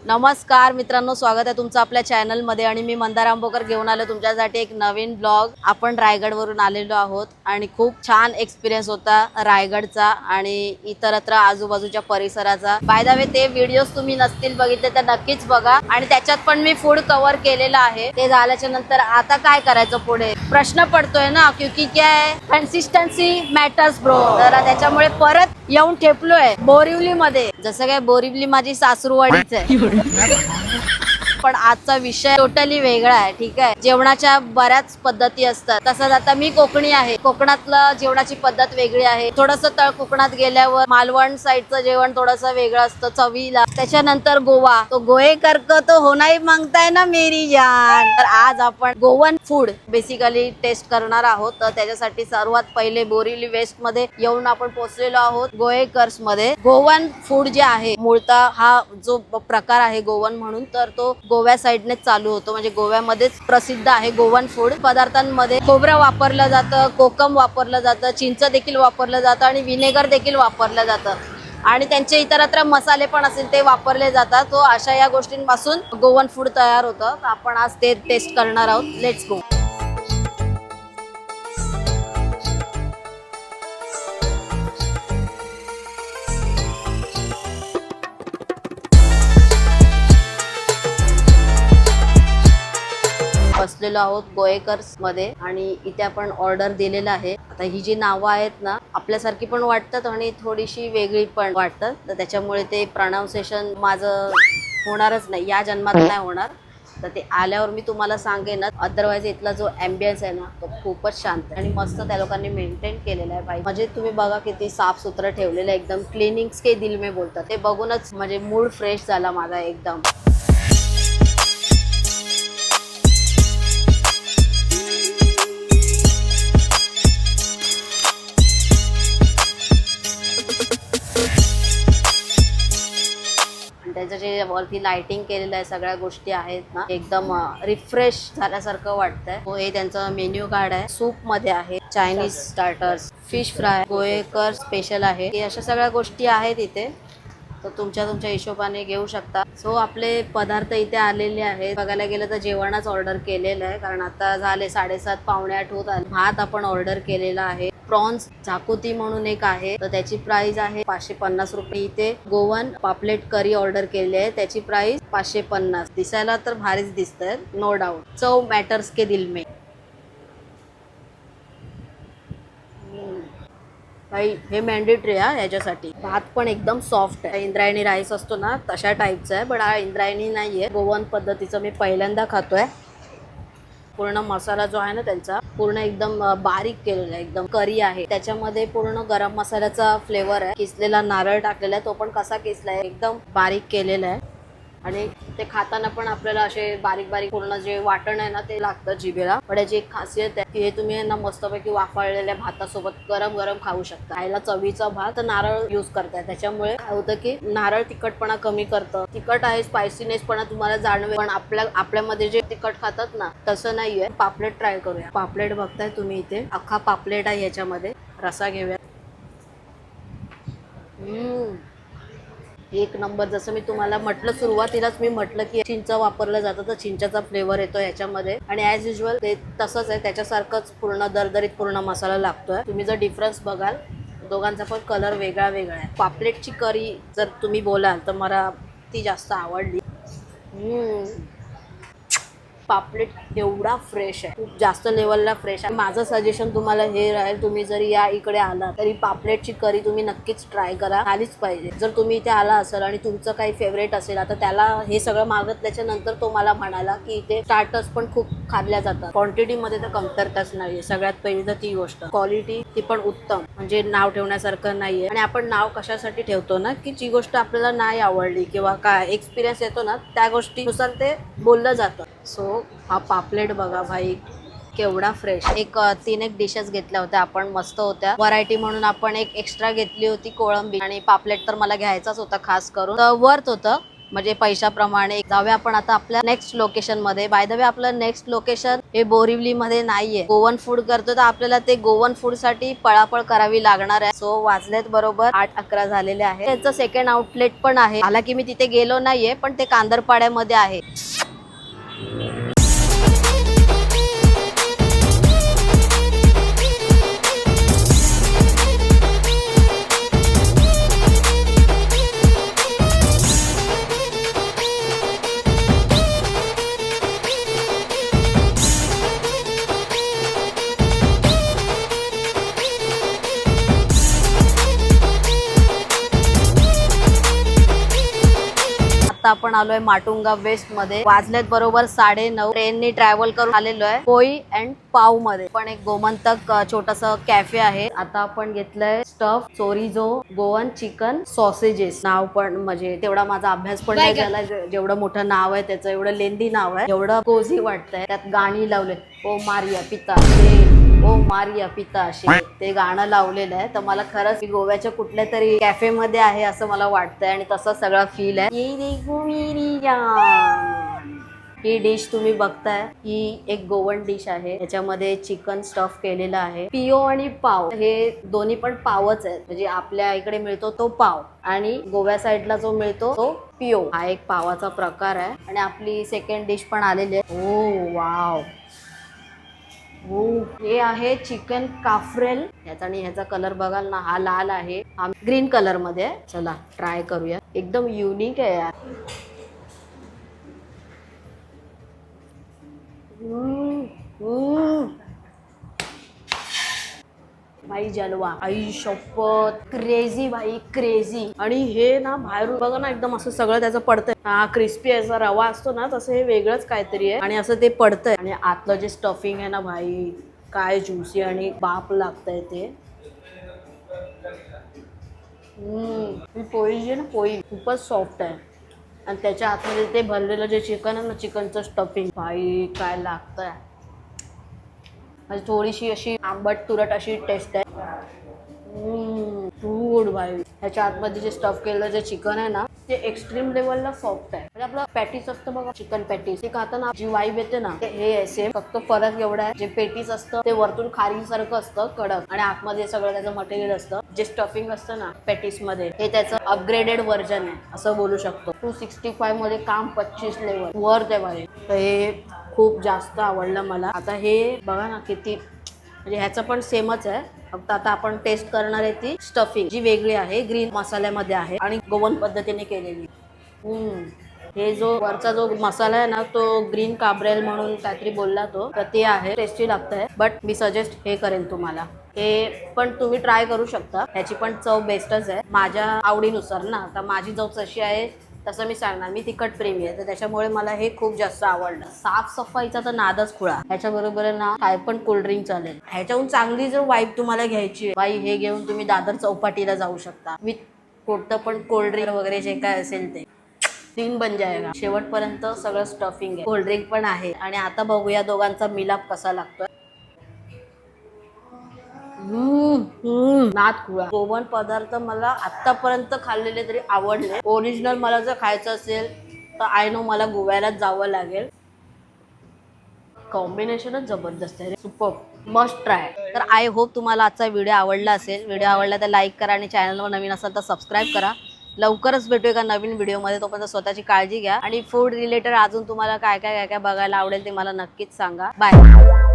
नमस्कार मित्रांनो, स्वागत आहे तुमचं आपल्या चॅनल मध्ये आणि मी मंदार आंबोकर घेऊन आलो तुमच्यासाठी एक नवीन ब्लॉग। आपण रायगडवरून आलेलो आहोत आणि खूप छान एक्सपिरियन्स होता रायगडचा आणि इतरत्र आजूबाजूच्या परिसराचा। बाय द वे ते व्हिडिओज तुम्ही नसतील बघितले तर नक्कीच बघा आणि त्याच्यात पण मी फूड कव्हर केलेला आहे। ते झाल्याच्या नंतर आता काय करायचं पुढे प्रश्न पडतोय ना, क्योंकि क्या है कन्सिस्टन्सी मॅटर्स ब्रो। तर त्याच्यामुळे परत येऊन ठेपलोय बोरिवली मध्ये। जसं काय बोरिवली माझी सासरूवाडीच आहे पण आजचा विषय टोटली वेगळा आहे। ठीक आहे, जेवणाच्या बऱ्याच पद्धती असतात। तसंच आता मी कोकणी आहे, कोकणातलं जेवणाची पद्धत वेगळी आहे। थोडंसं तळ कोकणात गेल्यावर मालवण साईडचं जेवण थोडंसं वेगळं असतं चवीला। त्याच्यानंतर गोवा, तो गोहे करक तो होना ही मांगताय ना मेरी जान। तर आज आपण गोवन फूड बेसिकली टेस्ट करणार आहोत। तर त्याच्यासाठी सर्वात पहिले बोरिवली वेस्ट मध्ये येऊन आपण पोहोचलेलो आहोत गोहेकर्स मध्ये। गोवन फूड जे आहे मूळतः हा जो प्रकार आहे गोवन म्हणून, तर तो गोव्या साईडने चालू होतो, म्हणजे गोव्यामध्येच प्रसिद्ध आहे गोवन फूड। पदार्थांमध्ये खोबरं वापरलं जातं, कोकम वापरलं जातं, चिंच देखील वापरलं जातं आणि विनेगर देखील वापरलं जातं आणि त्यांचे इतरत्र मसाले पण असतील ते वापरले जातात। तो अशा या गोष्टींपासून गोवन फूड तयार होतं। आपण आज ते टेस्ट करणार आहोत। Let's go. बसलेलो आहोत गोहेकर्स मध्ये आणि इथे आपण ऑर्डर दिलेला आहे। आता ही जी नावं आहेत ना आपल्यासारखी पण वाटतात आणि थोडीशी वेगळी पण वाटतात, तर त्याच्यामुळे ते प्रोनाउन्सिएशन माझं होणारच नाही, या जन्मात नाही होणार। तर ते आल्यावर मी तुम्हाला सांगेनच। अदरवाईज इथला जो ॲम्बियन्स आहे ना तो खूपच शांत आहे आणि मस्त त्या लोकांनी मेंटेन केलेला आहे भाई। म्हणजे तुम्ही बघा किती साफ सुथरं ठेवलेलं आहे, एकदम क्लिनिंग्स के दिल में बोलतात। ते बघूनच म्हणजे मूड फ्रेश झाला माझा एकदम। त्याचं जे वरती लाइटिंग केलेलं आहे, सगळ्या गोष्टी आहेत ना एकदम रिफ्रेश झाल्यासारखं वाटतंय। हे त्यांचं मेन्यू कार्ड आहे, सूप मध्ये आहे, Chinese starters, fish fry, Gohekar special आहे, हे अशा सगळ्या गोष्टी आहेत इथे। तर तुमच्या हिशोबाने घेऊ शकता। सो आपले पदार्थ इथे आलेले आहेत। बघायला गेलं तर जेवणच ऑर्डर केलेलं आहे, कारण आता झाले 7:30 पावणे 8 होत आले। भात आपण ऑर्डर केलेला आहे। प्रॉन्स झाकुती म्हणून एक आहे, तर त्याची प्राइस आहे 550 रुपये। इथे गोवन पापलेट करी ऑर्डर केली आहे, त्याची प्राइस 550। दिसायला तर भारीच दिसतंय नो डाऊट। चव मॅटर्स के दिल में भाई, हे मॅन्डेटरी आहे याच्यासाठी। भात पण एकदम सॉफ्ट आहे, इंद्रायणी राईस असतो ना तशा टाईपचा आहे, पण हा इंद्रायणी नाहीये, गोवन पद्धतीचं मी पहिल्यांदा खातोय। पूर्ण मसाला जो आहे ना त्यांचा पूर्ण एकदम बारीक केलेला आहे, एकदम करी आहे। त्याच्यामध्ये पूर्ण गरम मसाल्याचा फ्लेवर आहे, किसलेला नारळ टाकलेला आहे, तो पण कसा किसलाय एकदम बारीक केलेला आहे आणि ते खाताना पण आपल्याला असे बारीक बारीक पूर्ण जे वाटण आहे ना ते लागतं जिभेला। पण याची एक खासियत आहे की हे तुम्ही ना मस्तपैकी वाफळलेल्या भातासोबत गरम गरम खाऊ शकता। खायला चवीचा भात नारळ यूज करताय, त्याच्यामुळे काय होतं की नारळ तिखटपणा कमी करतं। तिखट आहे, स्पायसीनेस पण तुम्हाला जाणवेल, पण आपल्यामध्ये जे तिखट खातात ना तसं नाहीये। पापलेट ट्राय करूया। पापलेट बघताय तुम्ही इथे अख्खा पापलेट आहे, याच्यामध्ये रसा घेऊया। एक नंबर। जसं मी तुम्हाला म्हटलं सुरुवातीलाच मी म्हटलं की चिंच वापरलं जातं, तर चिंचाचा फ्लेवर येतो याच्यामध्ये आणि ॲज युजल ते तसंच आहे, त्याच्यासारखंच पूर्ण दरदरीत पूर्ण मसाला लागतोय। तुम्ही जर डिफरन्स बघाल दोघांचा पण कलर वेगळा वेगळा आहे। पापलेटची करी जर तुम्ही बोलाल तर मला ती जास्त आवडली। पापलेट एवढा फ्रेश आहे, खूप जास्त लेवलला फ्रेश आहे। माझं सजेशन तुम्हाला हे राहील, तुम्ही जर या इकडे आला तरी पापलेटची करी तुम्ही नक्कीच ट्राय करा, आलीच पाहिजे। जर तुम्ही इथे आला असाल आणि तुमचं काही फेवरेट असेल, आता त्याला हे सगळं मागितल्याच्या नंतर तो मला म्हणाला की इथे स्टार्टर्स पण खूप खाल्ल्या जातात, क्वांटिटीमध्ये तर कमतरताच नाहीये। सगळ्यात पहिली तर ती गोष्ट, क्वालिटी ती पण उत्तम, म्हणजे नाव ठेवण्यासारखं नाहीये। आणि आपण नाव कशासाठी ठेवतो ना की जी गोष्ट आपल्याला नाही आवडली किंवा काय एक्सपिरियन्स येतो ना त्या गोष्टीनुसार ते बोललं जातं। सो हा पापलेट बघा भाई केवढा फ्रेश। एक 3 डिशेस घेतल्या होत्या आपण, मस्त होत्या। व्हरायटी म्हणून आपण एक एक्स्ट्रा घेतली होती कोळंबी आणि पापलेट तर मला घ्यायचाच होता खास करून, तर वर्थ होतं। म्हणजे पैशाप्रमाणे. जाऊया आपण आता आपल्या नेक्स्ट लोकेशन मध्ये. बाय द वे आपलं नेक्स्ट लोकेशन हे बोरिवली मध्ये नाहीये. गोवन फूड करतो तर आपल्याला ते गोवन फूड साठी पळापळ करावी लागणार आहे. सो वाजलेत बरोबर 8-11 झालेले आहे. त्याचं सेकंड आउटलेट पण आहे. हालाकी की मी तिथे गेलो नाहीये पण ते कांदरपाड्यामध्ये आहे. आता आपण आलोय माटुंगा वेस्ट मध्ये. वाजलेत बरोबर 9:30. ट्रेननी ट्रॅव्हल करून आलेलो आहे पोळी अँड पाव मध्ये. पण एक गोमंतक छोटस कॅफे आहे. आता आपण घेतलंय स्टफ चोरिझो गोवन चिकन सॉसेजेस. नाव पण म्हणजे तेवढा माझा अभ्यास पण नाही झाला जेवढं मोठं नाव आहे त्याचं. एवढं लेंदी नाव आहे. एवढं कोझी वाटतंय. त्यात गाणी लावले ओ मारिया पिता ओ मारिया पिता असे ते गाणं लावलेलं आहे. तर मला खरंच गोव्याच्या कुठल्या तरी कॅफे मध्ये आहे असं मला वाटतंय आणि तसा सगळा फील आहे. ही डिश तुम्ही बघताय ही एक गोवन डिश आहे. याच्यामध्ये चिकन स्टफ केलेलं आहे. पिओ आणि पाव हे दोन्ही पण पावच आहेत. म्हणजे आपल्या इकडे मिळतो तो पाव आणि गोव्या साईडला जो मिळतो तो पिओ. हा एक पावाचा प्रकार आहे. आणि आपली सेकंड डिश पण आलेली आहे. ओ वाव. हे आहे चिकन काफ्रेल. ह्याचा आणि ह्याचा कलर बघाल ना. हा लाल आहे हा ग्रीन कलर मध्ये. चला ट्राय करूया. एकदम युनिक आहे यार. भाई जलवा. आई शपथ क्रेझी भाई क्रेझी. आणि हे ना बाहेरून बघा ना एकदम असं सगळं त्याचं पडतंय. हा क्रिस्पी असा रवा असतो ना तसं हे वेगळंच काहीतरी आहे. आणि असं ते पडतंय. आणि आतलं जे स्टफिंग आहे ना भाई काय ज्युसी आणि बाप लागतंय ते. ही पोळी जी ना पोळी खूपच सॉफ्ट आहे. आणि त्याच्या आतमध्ये ते भरलेलं जे चिकन आहे ना चिकनचं स्टफिंग भाई काय लागतंय. म्हणजे थोडीशी अशी आंबट तुरट अशी टेस्ट आहे. गुड भाई. ह्याच्या आतमध्ये जे स्टफ केलेलं जे चिकन आहे ना ते एक्स्ट्रीम लेवलला सॉफ्ट आहे. म्हणजे आपलं पॅटीस असतं बघा चिकन पॅटीस ते खाताना जी वाईब येते ना ते हे आहे सेम. फक्त फरक एवढा आहे जे पॅटीस असतं ते वरतून खारी सारखं असतं कडक आणि आतमध्ये सगळं त्याचं मटेरियल असतं. जे स्टफिंग असतं ना पॅटीस मध्ये हे त्याचं अपग्रेडेड व्हर्जन आहे असं बोलू शकतो. 265 मध्ये काम 25 लेवल वर ते भाई. तर हे खूप जास्त आवडलं मला. आता हे बघा ना किती म्हणजे ह्याचं पण सेमच आहे. फक्त आता आपण टेस्ट करणार आहे ती स्टफिंग जी वेगळी आहे ग्रीन मसाल्यामध्ये आहे आणि गोवन पद्धतीने केलेली. हे जो वरचा जो मसाला आहे ना तो ग्रीन काब्रेल म्हणून काहीतरी बोलला तो. तर ते आहे टेस्टी लागतंय. बट मी सजेस्ट हे करेन तुम्हाला. हे पण तुम्ही ट्राय करू शकता. ह्याची पण चव बेस्टच आहे माझ्या आवडीनुसार ना. आता माझी चव जशी आहे तसं मी सांगणार. मी तिखट प्रेमी आहे तर त्याच्यामुळे मला हे खूप जास्त आवडलं. साफसफाईचा तर नादच खुळा. ह्याच्याबरोबर ना काय पण कोल्ड्रिंक चालेल. ह्याच्याहून चांगली जर वाईब तुम्हाला घ्यायची आहे बाई हे घेऊन तुम्ही दादर चौपाटीला जाऊ शकता. विथ कोणतं पण कोल्ड्रिंक वगैरे जे काय असेल ते तीन बन जाएगा. शेवटपर्यंत सगळं स्टफिंग आहे कोल्ड्रिंक पण आहे. आणि आता बघूया दोघांचा मिलाप कसा लागतोय. नाद खुळा. गोवन पदार्थ मला आतापर्यंत खाल्लेले तरी आवडले. ओरिजिनल मला जर खायचं असेल तर आय नो मला गोव्यालाच जावं लागेल. कॉम्बिनेशनच जबरदस्त आहे. Super must try. तर आय होप तुम्हाला आजचा व्हिडिओ आवडला असेल. व्हिडिओ आवडला तर लाईक करा आणि चॅनलवर नवीन असाल तर सबस्क्राईब करा. लवकरच भेटूया एका नवीन व्हिडिओमध्ये. तोपर्यंत स्वतःची काळजी घ्या आणि फूड रिलेटेड अजून तुम्हाला काय काय बघायला आवडेल ते मला नक्कीच सांगा. बाय.